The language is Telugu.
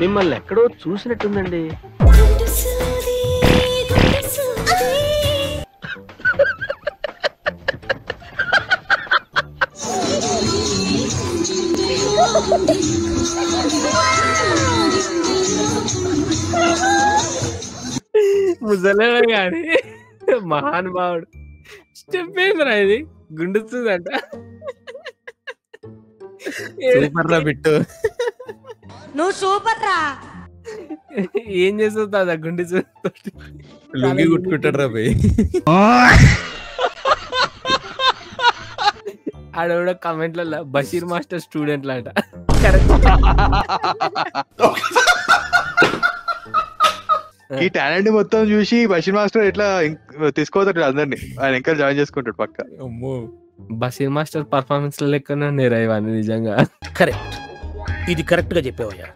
మిమ్మల్ని ఎక్కడో చూసినట్టుందండి. ముసలేడు గాని మహానుభావుడు. స్టెప్ ఏంద్రా ఇది? గుండుతుందంట. సూపర్ రా బిట్టు. నువ్వు సూపర్ రా. ఏం చేస్తుందా గుండి లుంగి కుట్టుకుంటాడు రా పోయి. ఆడవిడ కమెంట్లలో బషీర్ మాస్టర్ స్టూడెంట్ లాంట. కరెక్ట్. ఈ టాలెంట్ మొత్తం చూసి బషీర్ మాస్టర్ ఎట్లా తీసుకోవద్దు అందరినీ, ఆయన ఇంకా జాయిన్ చేసుకుంటాడు పక్క. బషీర్ మాస్టర్ పర్ఫార్మెన్స్ లెక్కనే నేరా ఇవన్నీ నిజంగా. కరెక్ట్, ఇది కరెక్ట్ గా చెప్పావయ్యా.